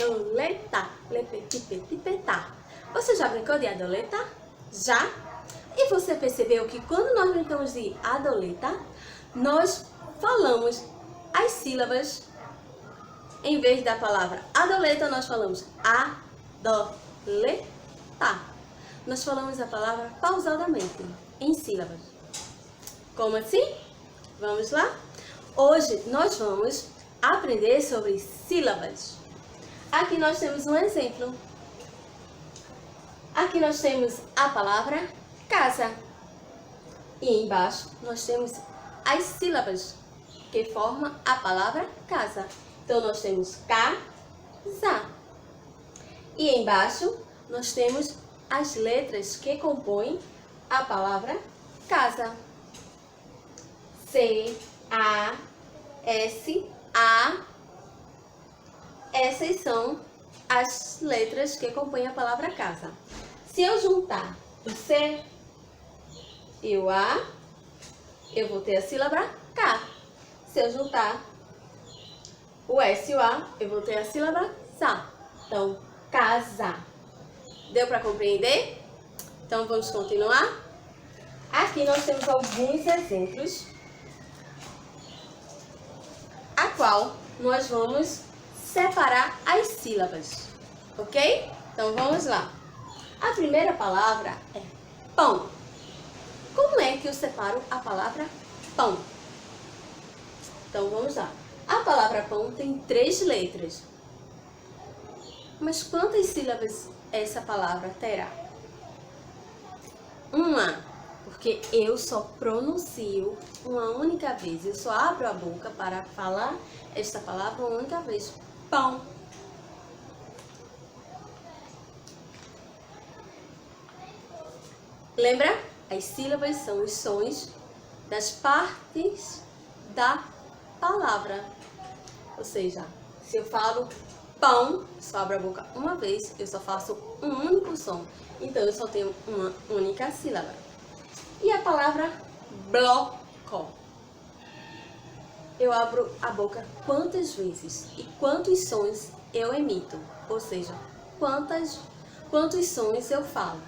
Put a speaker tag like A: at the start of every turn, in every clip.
A: adoleta. Lepetipetipetá. Você já brincou de adoleta? Já? E você percebeu que quando nós brincamos de adoleta, nós falamos as sílabas, em vez da palavra adoleta, nós falamos adoleta. Nós falamos a palavra pausadamente, em sílabas. Como assim? Vamos lá? Hoje nós vamos aprender sobre sílabas. Aqui nós temos um exemplo. Aqui nós temos a palavra casa. E embaixo nós temos as sílabas que formam a palavra casa. Então nós temos casa. E embaixo nós temos as letras que compõem a palavra casa. C, A, S, A. Essas são as letras que compõem a palavra casa. Se eu juntar o C e o A, eu vou ter a sílaba K. Se eu juntar o S e o A, eu vou ter a sílaba SA. Então, casa. Deu para compreender? Então, vamos continuar? Aqui nós temos alguns exemplos, a qual nós vamos separar as sílabas, ok? Então, vamos lá. A primeira palavra é pão. Como é que eu separo a palavra pão? Então, vamos lá. A palavra pão tem 3 letras. Mas quantas sílabas essa palavra terá? Uma, porque eu só pronuncio uma única vez. Eu só abro a boca para falar esta palavra uma única vez. Pão. Lembra? As sílabas são os sons das partes da palavra. Ou seja, se eu falo pão, só abro a boca uma vez, eu só faço um único som. Então, eu só tenho uma única sílaba. E a palavra bloco. Eu abro a boca quantas vezes e quantos sons eu emito. Ou seja, quantos sons eu falo.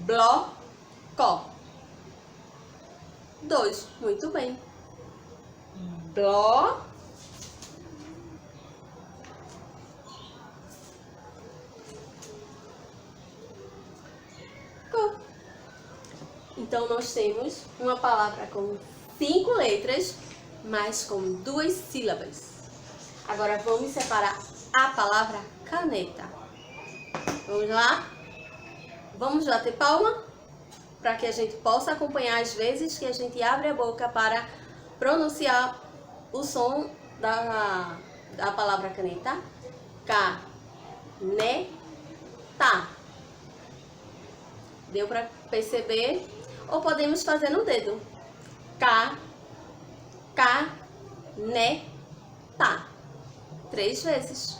A: Bloco. 2. Muito bem. Bloco. Então, nós temos uma palavra com 5 letras, mas com 2 sílabas. Agora, vamos separar a palavra caneta. Vamos lá? Vamos bater palma para que a gente possa acompanhar as vezes que a gente abre a boca para pronunciar o som da palavra caneta. Caneta. Deu para perceber? Ou podemos fazer no dedo. Caneta. 3 vezes.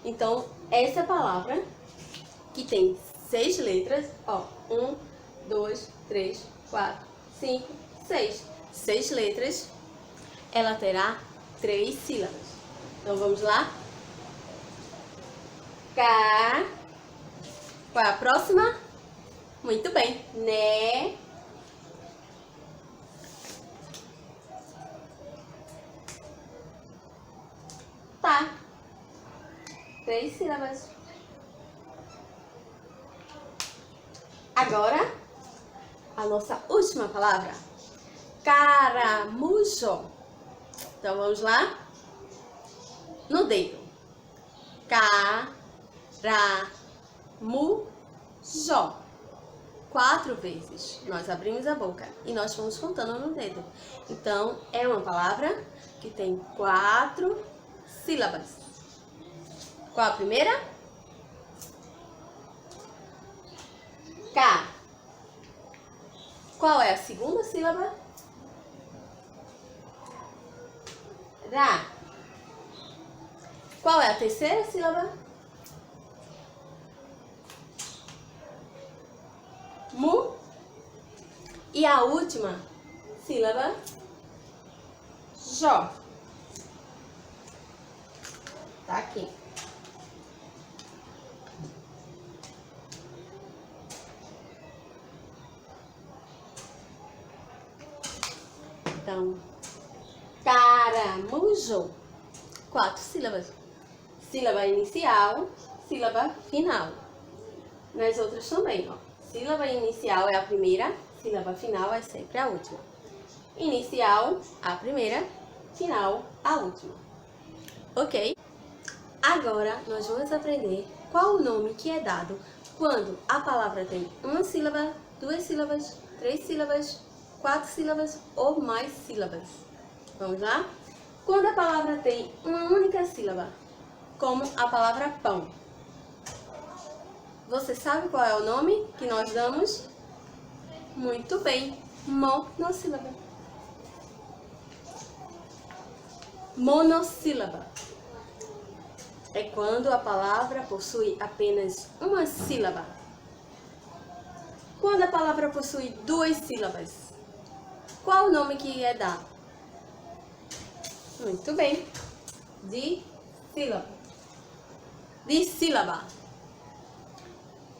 A: Então, essa palavra que tem 6 letras, ó, 1, 2, 3, 4, 5, 6. 6 letras, ela terá 3 sílabas. Então, vamos lá? Qual é a próxima? Muito bem. Né. Tá. 3 sílabas. Agora, a nossa última palavra. Caramujo. Então, vamos lá? No dedo. Caramujo. 4 vezes. Nós abrimos a boca e nós vamos contando no dedo. Então, é uma palavra que tem 4 sílabas. Qual a primeira? K. Qual é a segunda sílaba? Ra. Qual é a terceira sílaba? Mu. E a última sílaba? Jó. Tá aqui. Então, caramujo. 4 sílabas. Sílaba inicial, sílaba final. Nas outras também, ó. Sílaba inicial é a primeira, sílaba final é sempre a última. Inicial, a primeira, final, a última. Ok? Agora, nós vamos aprender qual o nome que é dado quando a palavra tem uma sílaba, 2 sílabas, 3 sílabas, 4 sílabas ou mais sílabas. Vamos lá? Quando a palavra tem uma única sílaba, como a palavra pão. Você sabe qual é o nome que nós damos? Muito bem, monossílaba. Monossílaba é quando a palavra possui apenas uma sílaba. Quando a palavra possui 2 sílabas, qual o nome que é dado? Muito bem, dissílaba. Dissílaba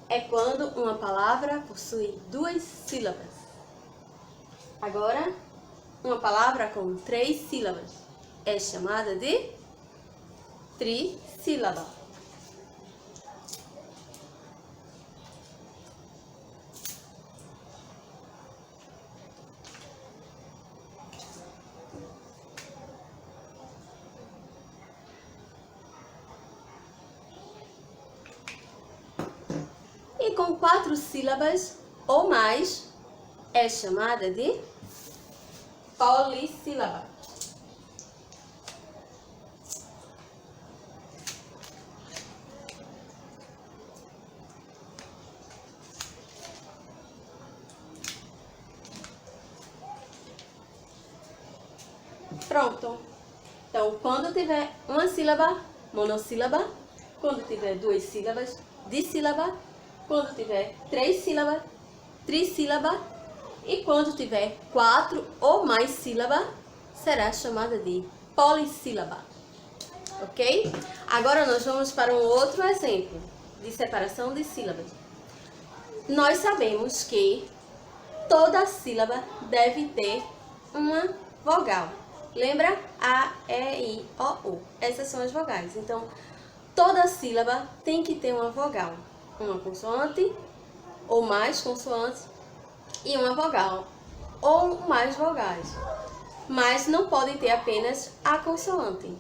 A: é quando uma palavra possui 2 sílabas. Agora, uma palavra com 3 sílabas é chamada de trissílaba. E com 4 sílabas ou mais é chamada de polissílaba. Pronto. Então, quando tiver uma sílaba, monossílaba. Quando tiver 2 sílabas, dissílaba. Quando tiver 3 sílabas, trissílaba. E quando tiver 4 ou mais sílabas, será chamada de polissílaba. Ok? Agora nós vamos para um outro exemplo de separação de sílabas. Nós sabemos que toda sílaba deve ter uma vogal. Lembra? A, E, I, O, U. Essas são as vogais. Então, toda sílaba tem que ter uma vogal. Uma consoante, ou mais consoantes, e uma vogal, ou mais vogais. Mas não pode ter apenas a consoante.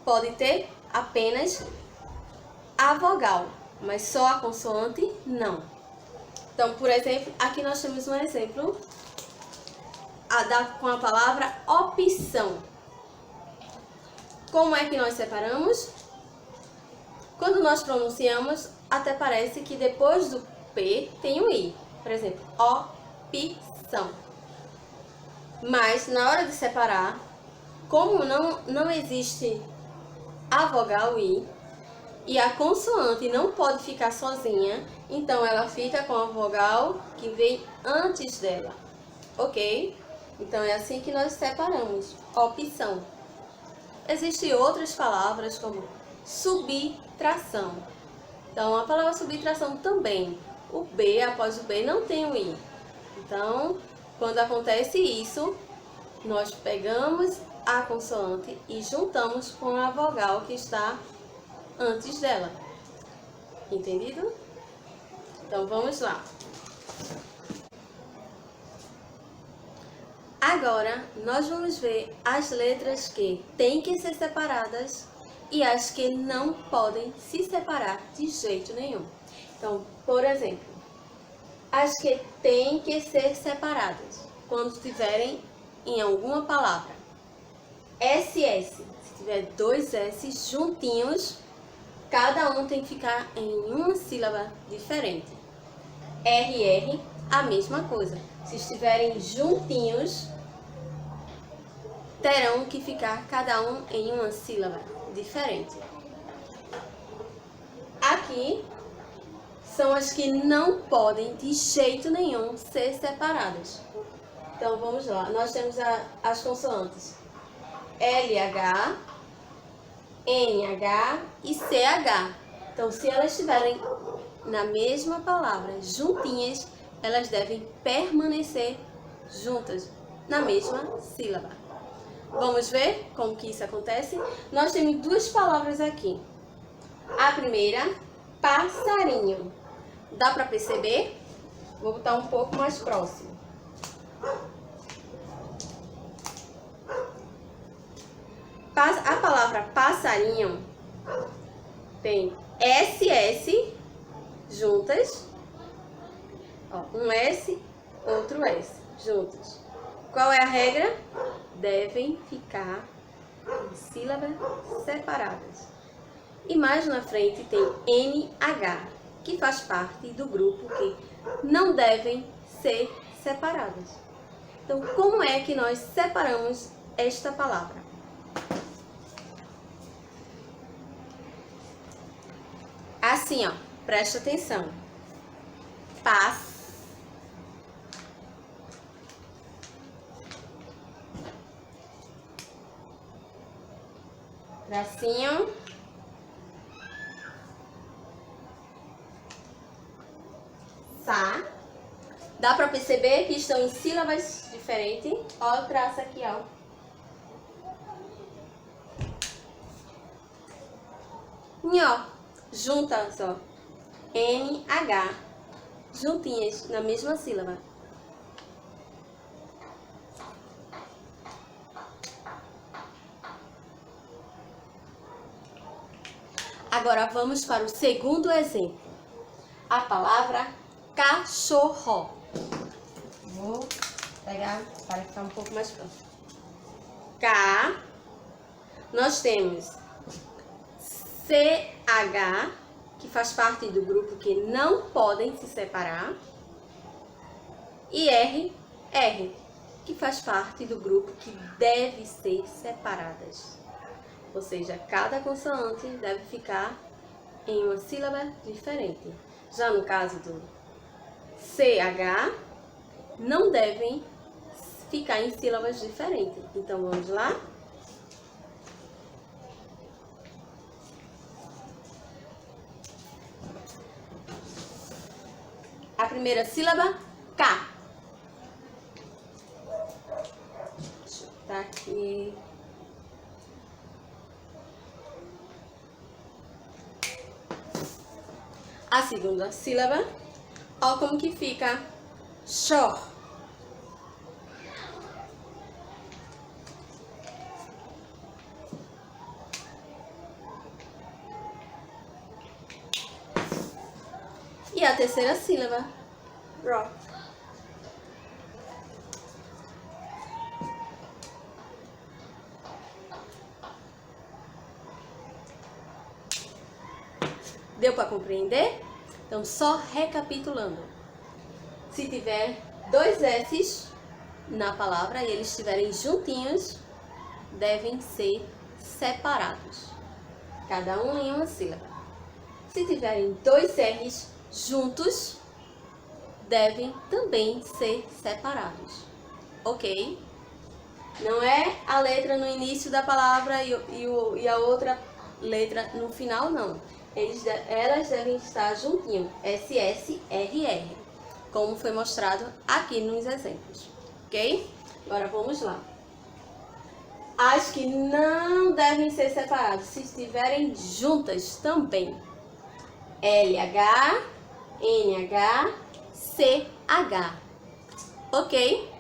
A: Pode ter apenas a vogal, mas só a consoante, não. Então, por exemplo, aqui nós temos um exemplo com a palavra opção. Como é que nós separamos? Quando nós pronunciamos, até parece que depois do P tem um I. Por exemplo, opção. Mas na hora de separar, como não existe a vogal I e a consoante não pode ficar sozinha, então ela fica com a vogal que vem antes dela. Ok? Então é assim que nós separamos. Opção. Existem outras palavras como subtração. Então a palavra subtração também. O B, após o B, não tem o I. Então, quando acontece isso, nós pegamos a consoante e juntamos com a vogal que está antes dela. Entendido? Então, vamos lá. Agora, nós vamos ver as letras que têm que ser separadas e as que não podem se separar de jeito nenhum. Então, por exemplo, as que têm que ser separadas quando estiverem em alguma palavra. SS, se tiver 2 S juntinhos, cada um tem que ficar em uma sílaba diferente. RR, a mesma coisa. Se estiverem juntinhos, terão que ficar cada um em uma sílaba diferente. Aqui são as que não podem de jeito nenhum ser separadas. Então vamos lá, nós temos as consoantes LH, NH e CH. Então, se elas estiverem na mesma palavra, juntinhas, elas devem permanecer juntas, na mesma sílaba. Vamos ver como que isso acontece? Nós temos duas palavras aqui. A primeira, passarinho. Dá para perceber? Vou botar um pouco mais próximo. A palavra passarinho tem SS juntas. Ó, um S, outro S juntos. Qual é a regra? Devem ficar em sílabas separadas. E mais na frente tem NH, que faz parte do grupo que não devem ser separadas. Então, como é que nós separamos esta palavra? Assim, ó, presta atenção. Paz. Tracinho. Sá. Dá pra perceber que estão em sílabas diferentes. Ó o traço aqui, ó. Nhó. Juntas, ó. NH. Juntinhas, na mesma sílaba. Agora vamos para o segundo exemplo. A palavra cachorro. Vou pegar para ficar um pouco mais próximo. K. Nós temos CH, que faz parte do grupo que não podem se separar. E R, que faz parte do grupo que deve ser separadas. Ou seja, cada consoante deve ficar em uma sílaba diferente. Já no caso do CH, não devem ficar em sílabas diferentes. Então, vamos lá? A primeira sílaba, K. Deixa eu botar aqui. A segunda sílaba, ó como que fica chor. E a terceira sílaba, ro. Deu para compreender? Então, só recapitulando. Se tiver dois S's na palavra e eles estiverem juntinhos, devem ser separados. Cada um em uma sílaba. Se tiverem dois R's juntos, devem também ser separados. Ok? Não é a letra no início da palavra e a outra letra no final, não. Elas devem estar juntinho, SSRR, como foi mostrado aqui nos exemplos, ok? Agora vamos lá. As que não devem ser separadas, se estiverem juntas também, LH, NH, CH, ok?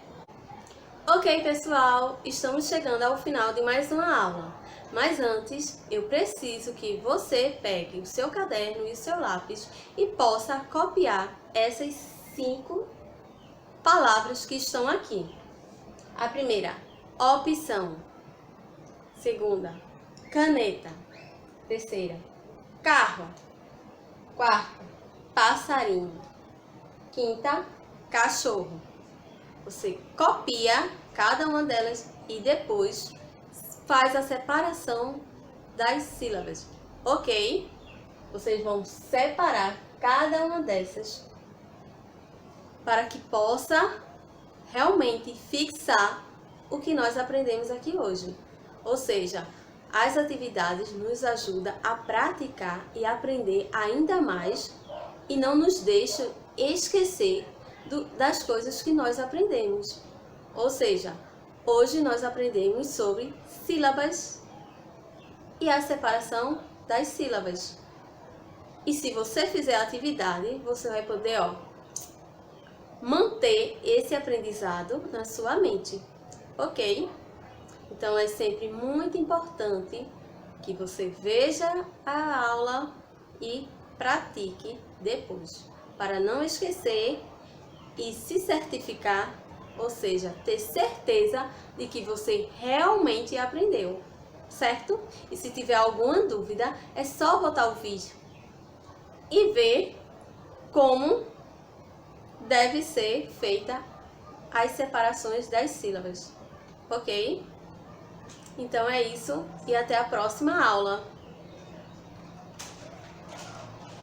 A: Ok, pessoal, estamos chegando ao final de mais uma aula. Mas antes, eu preciso que você pegue o seu caderno e o seu lápis e possa copiar essas 5 palavras que estão aqui. A primeira, opção. Segunda, caneta. Terceira, carro. Quarta, passarinho. Quinta, cachorro. Você copia cada uma delas e depois faz a separação das sílabas, ok? Vocês vão separar cada uma dessas para que possa realmente fixar o que nós aprendemos aqui hoje. Ou seja, As atividades nos ajudam a praticar e aprender ainda mais e não nos deixam esquecer das coisas que nós aprendemos. Ou seja, hoje nós aprendemos sobre sílabas e a separação das sílabas. E se você fizer a atividade, você vai poder, manter esse aprendizado na sua mente, ok? Então é sempre muito importante que você veja a aula e pratique depois, para não esquecer e se certificar, ou seja, ter certeza de que você realmente aprendeu, certo? E se tiver alguma dúvida, é só botar o vídeo e ver como deve ser feita as separações das sílabas, ok? Então é isso e até a próxima aula.